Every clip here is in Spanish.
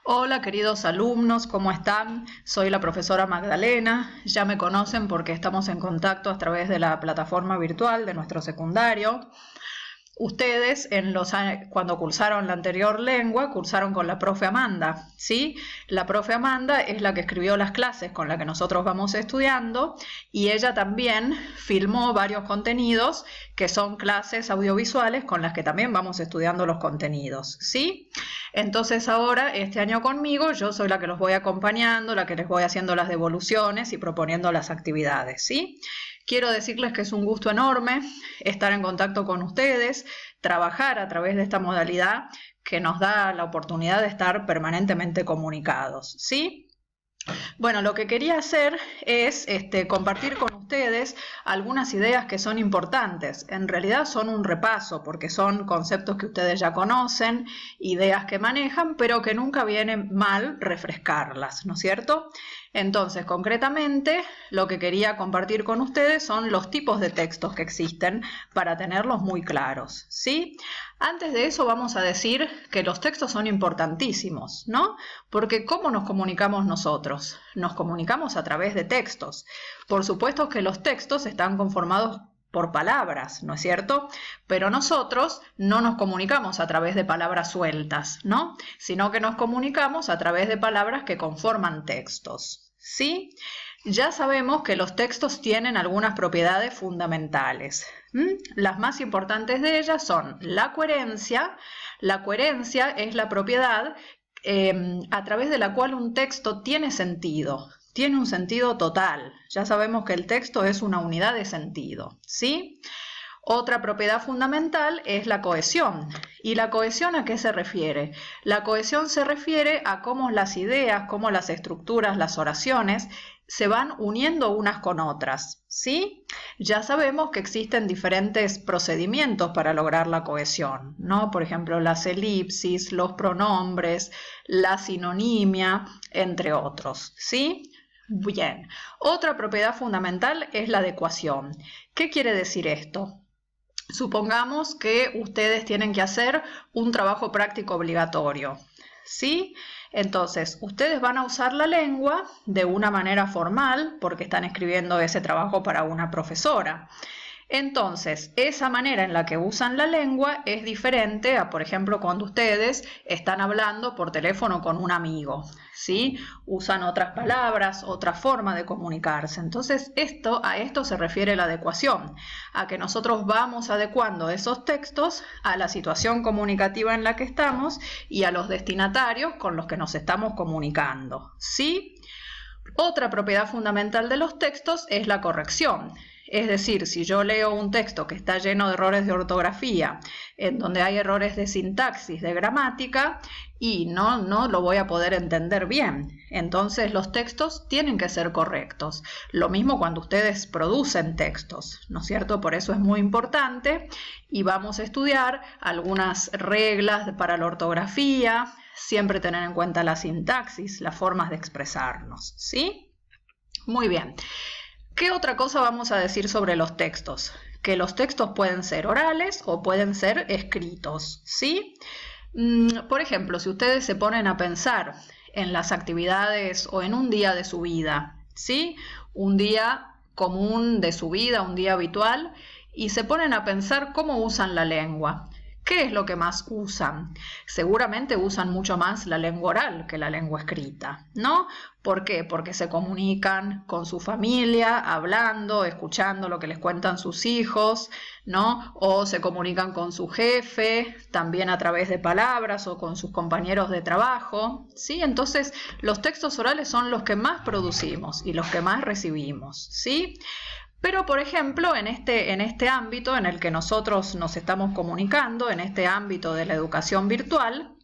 Hola queridos alumnos, ¿cómo están? Soy la profesora Magdalena, ya me conocen porque estamos en contacto a través de la plataforma virtual de nuestro secundario. Ustedes cuando cursaron la anterior lengua, cursaron con la profe Amanda, ¿sí? La profe Amanda es la que escribió las clases con la que nosotros vamos estudiando y ella también filmó varios contenidos que son clases audiovisuales con las que también vamos estudiando los contenidos, ¿sí? Entonces ahora, este año conmigo, yo soy la que los voy acompañando, la que les voy haciendo las devoluciones y proponiendo las actividades, ¿sí? Quiero decirles que es un gusto enorme estar en contacto con ustedes, trabajar a través de esta modalidad que nos da la oportunidad de estar permanentemente comunicados, ¿sí? Bueno, lo que quería hacer es compartir con ustedes algunas ideas que son importantes. En realidad son un repaso porque son conceptos que ustedes ya conocen, ideas que manejan, pero que nunca viene mal refrescarlas, ¿no es cierto? Entonces, concretamente, lo que quería compartir con ustedes son los tipos de textos que existen para tenerlos muy claros, ¿sí? Antes de eso vamos a decir que los textos son importantísimos, ¿no? Porque ¿cómo nos comunicamos nosotros? Nos comunicamos a través de textos. Por supuesto que los textos están conformados por palabras, ¿no es cierto? Pero nosotros no nos comunicamos a través de palabras sueltas, ¿no? Sino que nos comunicamos a través de palabras que conforman textos, ¿sí? Ya sabemos que los textos tienen algunas propiedades fundamentales. Las más importantes de ellas son la coherencia. La coherencia es la propiedad a través de la cual un texto tiene sentido. Tiene un sentido total. Ya sabemos que el texto es una unidad de sentido, ¿sí? Otra propiedad fundamental es la cohesión. ¿Y la cohesión a qué se refiere? La cohesión se refiere a cómo las ideas, cómo las estructuras, las oraciones se van uniendo unas con otras, ¿sí? Ya sabemos que existen diferentes procedimientos para lograr la cohesión, ¿no? Por ejemplo, las elipsis, los pronombres, la sinonimia, entre otros, ¿sí? Bien. Otra propiedad fundamental es la adecuación. ¿Qué quiere decir esto? Supongamos que ustedes tienen que hacer un trabajo práctico obligatorio, ¿sí? Entonces, ustedes van a usar la lengua de una manera formal porque están escribiendo ese trabajo para una profesora. Entonces, esa manera en la que usan la lengua es diferente a, por ejemplo, cuando ustedes están hablando por teléfono con un amigo, ¿sí? Usan otras palabras, otra forma de comunicarse. Entonces, a esto se refiere la adecuación, a que nosotros vamos adecuando esos textos a la situación comunicativa en la que estamos y a los destinatarios con los que nos estamos comunicando, ¿sí? Otra propiedad fundamental de los textos es la corrección. Es decir, si yo leo un texto que está lleno de errores de ortografía, en donde hay errores de sintaxis, de gramática, y no lo voy a poder entender bien. Entonces los textos tienen que ser correctos. Lo mismo cuando ustedes producen textos, ¿no es cierto? Por eso es muy importante y vamos a estudiar algunas reglas para la ortografía, siempre tener en cuenta la sintaxis, las formas de expresarnos, ¿sí? Muy bien. ¿Qué otra cosa vamos a decir sobre los textos? Que los textos pueden ser orales o pueden ser escritos, ¿sí? Por ejemplo, si ustedes se ponen a pensar en las actividades o en un día de su vida, ¿sí? Un día común de su vida, un día habitual, y se ponen a pensar cómo usan la lengua. ¿Qué es lo que más usan? Seguramente usan mucho más la lengua oral que la lengua escrita, ¿no? ¿Por qué? Porque se comunican con su familia, hablando, escuchando lo que les cuentan sus hijos, ¿no? O se comunican con su jefe, también a través de palabras o con sus compañeros de trabajo, ¿sí? Entonces, los textos orales son los que más producimos y los que más recibimos, ¿sí? Pero, por ejemplo, en este ámbito en el que nosotros nos estamos comunicando, en este ámbito de la educación virtual,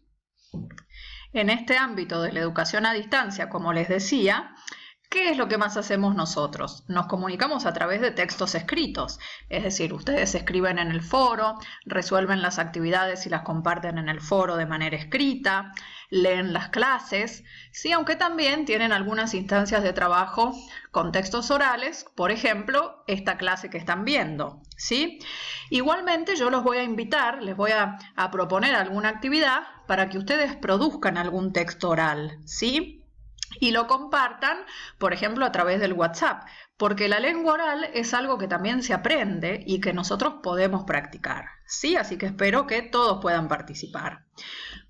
en este ámbito de la educación a distancia, como les decía, ¿Qué es lo que más hacemos nosotros? Nos comunicamos a través de textos escritos, es decir, ustedes escriben en el foro, resuelven las actividades y las comparten en el foro de manera escrita, leen las clases, sí, aunque también tienen algunas instancias de trabajo con textos orales, por ejemplo, esta clase que están viendo, ¿sí? Igualmente yo los voy a invitar, les voy a proponer alguna actividad para que ustedes produzcan algún texto oral, ¿sí? Y lo compartan, por ejemplo, a través del WhatsApp, porque la lengua oral es algo que también se aprende y que nosotros podemos practicar, ¿sí? Así que espero que todos puedan participar.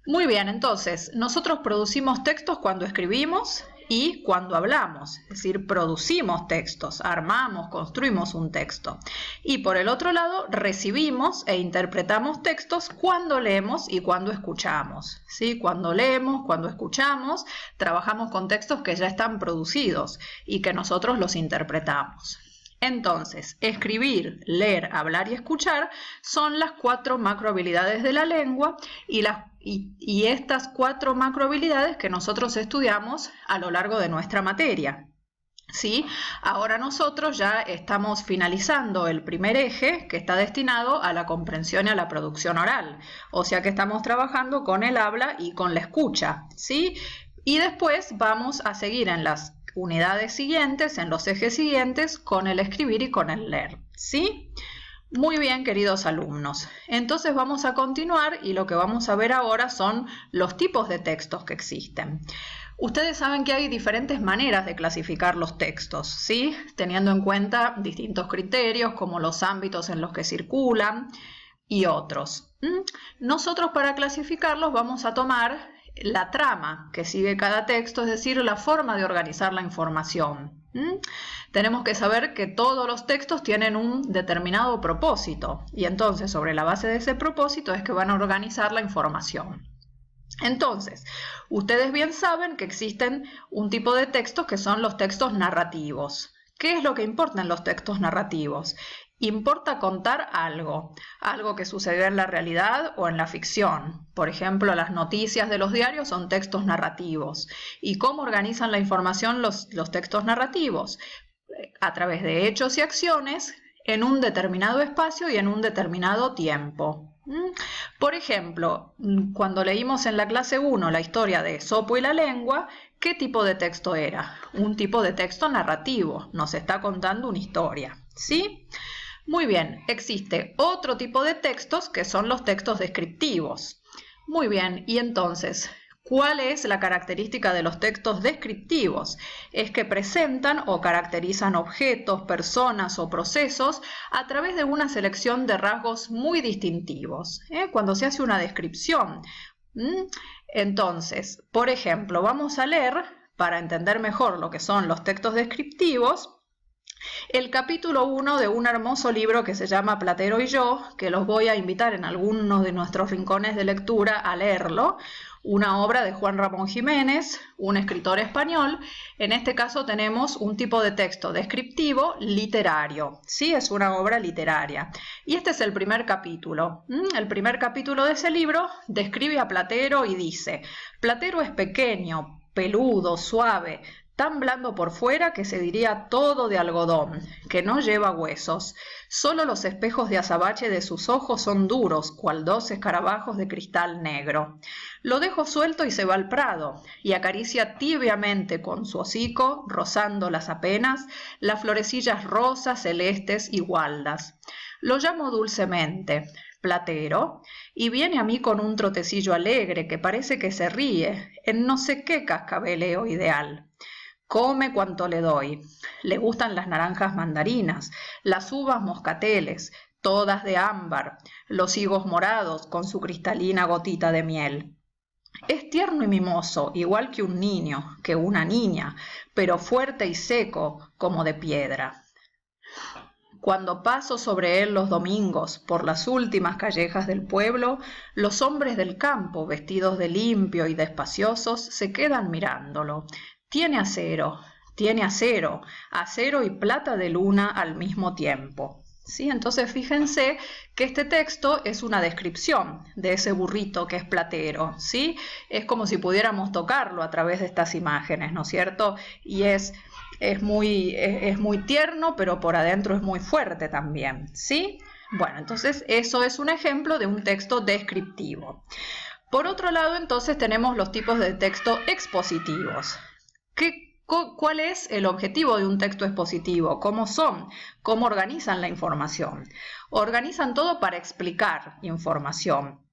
Muy bien, entonces, nosotros producimos textos cuando escribimos y cuando hablamos, es decir, producimos textos, armamos, construimos un texto. Y por el otro lado, recibimos e interpretamos textos cuando leemos y cuando escuchamos, ¿sí? Cuando leemos, cuando escuchamos, trabajamos con textos que ya están producidos y que nosotros los interpretamos. Entonces, escribir, leer, hablar y escuchar son las 4 macrohabilidades de la lengua y estas 4 macrohabilidades que nosotros estudiamos a lo largo de nuestra materia. ¿Sí? Ahora nosotros ya estamos finalizando el primer eje que está destinado a la comprensión y a la producción oral. O sea que estamos trabajando con el habla y con la escucha, ¿sí? Y después vamos a seguir en las unidades siguientes, en los ejes siguientes, con el escribir y con el leer, ¿sí? Muy bien, queridos alumnos. Entonces vamos a continuar y lo que vamos a ver ahora son los tipos de textos que existen. Ustedes saben que hay diferentes maneras de clasificar los textos, ¿sí? Teniendo en cuenta distintos criterios como los ámbitos en los que circulan y otros. Nosotros para clasificarlos vamos a tomar la trama que sigue cada texto, es decir, la forma de organizar la información. Tenemos que saber que todos los textos tienen un determinado propósito y entonces sobre la base de ese propósito es que van a organizar la información. Entonces, ustedes bien saben que existen un tipo de textos que son los textos narrativos. ¿Qué es lo que importa en los textos narrativos? Importa contar algo que sucedió en la realidad o en la ficción. Por ejemplo, las noticias de los diarios son textos narrativos. ¿Y cómo organizan la información los textos narrativos? A través de hechos y acciones en un determinado espacio y en un determinado tiempo. Por ejemplo, cuando leímos en la clase 1 la historia de Esopo y la lengua, ¿qué tipo de texto era? Un tipo de texto narrativo, nos está contando una historia, ¿sí? Muy bien, existe otro tipo de textos que son los textos descriptivos. Muy bien, y entonces, ¿cuál es la característica de los textos descriptivos? Es que presentan o caracterizan objetos, personas o procesos a través de una selección de rasgos muy distintivos, cuando se hace una descripción. Entonces, por ejemplo, vamos a leer, para entender mejor lo que son los textos descriptivos, el capítulo 1 de un hermoso libro que se llama Platero y yo, que los voy a invitar en algunos de nuestros rincones de lectura a leerlo, una obra de Juan Ramón Jiménez, un escritor español. En este caso tenemos un tipo de texto descriptivo literario, ¿sí? Es una obra literaria. Y este es el primer capítulo. El primer capítulo de ese libro describe a Platero y dice: Platero es pequeño, peludo, suave, tan blando por fuera que se diría todo de algodón, que no lleva huesos. Solo los espejos de azabache de sus ojos son duros, cual 2 escarabajos de cristal negro. Lo dejo suelto y se va al prado, y acaricia tibiamente con su hocico, rozándolas apenas, las florecillas rosas, celestes y gualdas. Lo llamo dulcemente Platero, y viene a mí con un trotecillo alegre que parece que se ríe, en no sé qué cascabeleo ideal. Come cuanto le doy. Le gustan las naranjas mandarinas, las uvas moscateles, todas de ámbar, los higos morados con su cristalina gotita de miel. Es tierno y mimoso, igual que un niño, que una niña, pero fuerte y seco como de piedra. Cuando paso sobre él los domingos por las últimas callejas del pueblo, los hombres del campo, vestidos de limpio y despaciosos, se quedan mirándolo. Tiene acero y plata de luna al mismo tiempo. ¿sí? Entonces fíjense que este texto es una descripción de ese burrito que es platero, ¿sí? Es como si pudiéramos tocarlo a través de estas imágenes, ¿no es cierto? Y es muy tierno, pero por adentro es muy fuerte también, ¿sí? Bueno, entonces eso es un ejemplo de un texto descriptivo. Por otro lado, entonces tenemos los tipos de texto expositivos. ¿Cuál es el objetivo de un texto expositivo? ¿Cómo son? ¿Cómo organizan la información? Organizan todo para explicar información,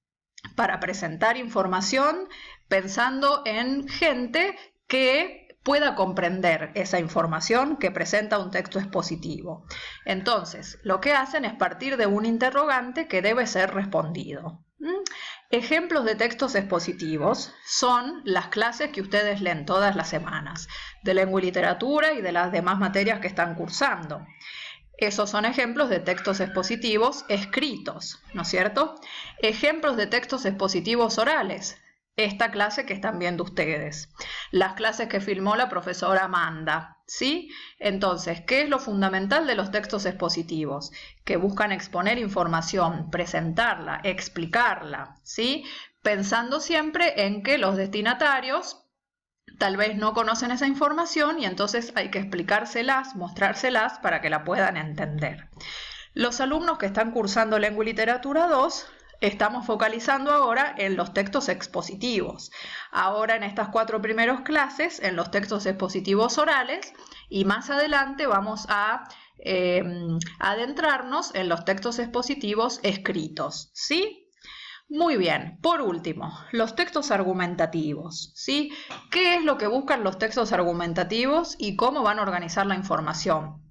para presentar información pensando en gente que pueda comprender esa información que presenta un texto expositivo. Entonces, lo que hacen es partir de un interrogante que debe ser respondido. Ejemplos de textos expositivos son las clases que ustedes leen todas las semanas, de lengua y literatura y de las demás materias que están cursando. Esos son ejemplos de textos expositivos escritos, ¿no es cierto? Ejemplos de textos expositivos orales. Esta clase que están viendo ustedes, las clases que filmó la profesora Amanda, ¿sí? Entonces, ¿qué es lo fundamental de los textos expositivos? Que buscan exponer información, presentarla, explicarla, ¿sí? Pensando siempre en que los destinatarios tal vez no conocen esa información y entonces hay que explicárselas, mostrárselas para que la puedan entender. Los alumnos que están cursando Lengua y Literatura 2 estamos focalizando ahora en los textos expositivos. Ahora en estas 4 primeras clases, en los textos expositivos orales, y más adelante vamos a adentrarnos en los textos expositivos escritos, ¿sí? Muy bien, por último, los textos argumentativos, ¿sí? ¿Qué es lo que buscan los textos argumentativos y cómo van a organizar la información?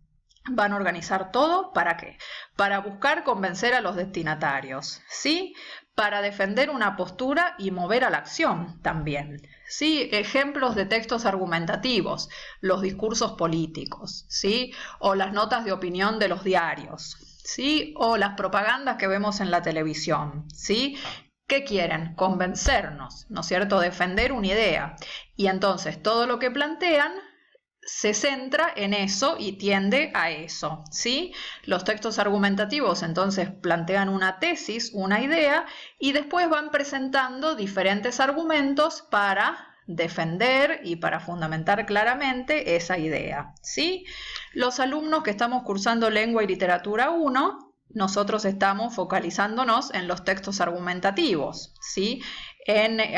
Van a organizar todo, ¿para qué? Para buscar convencer a los destinatarios, ¿sí? Para defender una postura y mover a la acción también, ¿sí? Ejemplos de textos argumentativos, los discursos políticos, ¿sí? O las notas de opinión de los diarios, ¿sí? O las propagandas que vemos en la televisión, ¿sí? ¿Qué quieren? Convencernos, ¿no es cierto? Defender una idea. Y entonces todo lo que plantean se centra en eso y tiende a eso, ¿sí? Los textos argumentativos entonces plantean una tesis, una idea, y después van presentando diferentes argumentos para defender y para fundamentar claramente esa idea, ¿sí? Los alumnos que estamos cursando Lengua y Literatura 1, nosotros estamos focalizándonos en los textos argumentativos, ¿sí?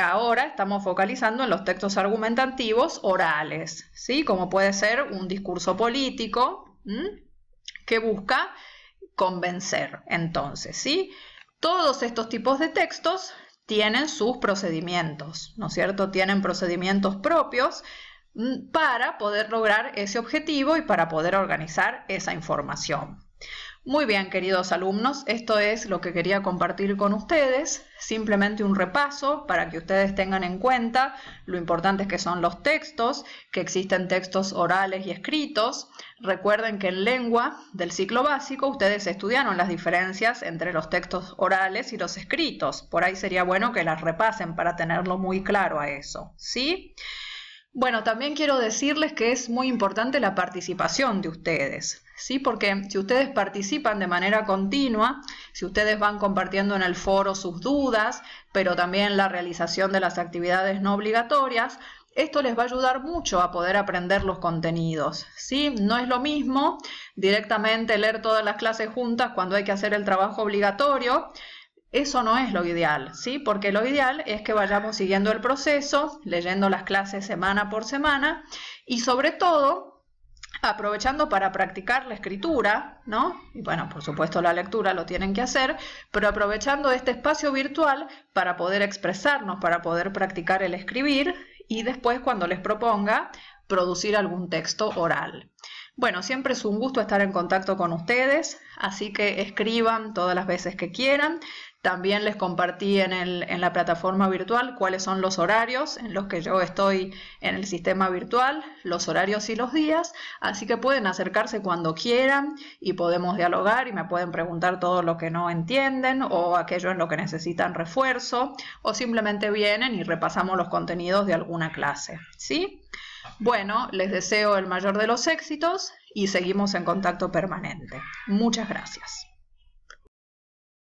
Ahora estamos focalizando en los textos argumentativos orales, ¿sí? Como puede ser un discurso político que busca convencer, entonces, ¿sí? Todos estos tipos de textos tienen sus procedimientos, ¿no es cierto? Tienen procedimientos propios para poder lograr ese objetivo y para poder organizar esa información. Muy bien, queridos alumnos, esto es lo que quería compartir con ustedes, simplemente un repaso para que ustedes tengan en cuenta lo importantes que son los textos, que existen textos orales y escritos. Recuerden que en lengua del ciclo básico ustedes estudiaron las diferencias entre los textos orales y los escritos, por ahí sería bueno que las repasen para tenerlo muy claro a eso, ¿sí? Bueno, también quiero decirles que es muy importante la participación de ustedes, ¿sí? Porque si ustedes participan de manera continua, si ustedes van compartiendo en el foro sus dudas, pero también la realización de las actividades no obligatorias, esto les va a ayudar mucho a poder aprender los contenidos, ¿sí? No es lo mismo directamente leer todas las clases juntas cuando hay que hacer el trabajo obligatorio. Eso no es lo ideal, ¿sí? Porque lo ideal es que vayamos siguiendo el proceso, leyendo las clases semana por semana y sobre todo aprovechando para practicar la escritura, ¿no? Y bueno, por supuesto la lectura lo tienen que hacer, pero aprovechando este espacio virtual para poder expresarnos, para poder practicar el escribir y después cuando les proponga producir algún texto oral. Bueno, siempre es un gusto estar en contacto con ustedes, así que escriban todas las veces que quieran. También les compartí en la plataforma virtual cuáles son los horarios en los que yo estoy en el sistema virtual, los horarios y los días, así que pueden acercarse cuando quieran y podemos dialogar y me pueden preguntar todo lo que no entienden o aquello en lo que necesitan refuerzo o simplemente vienen y repasamos los contenidos de alguna clase, ¿sí? Bueno, les deseo el mayor de los éxitos y seguimos en contacto permanente. Muchas gracias.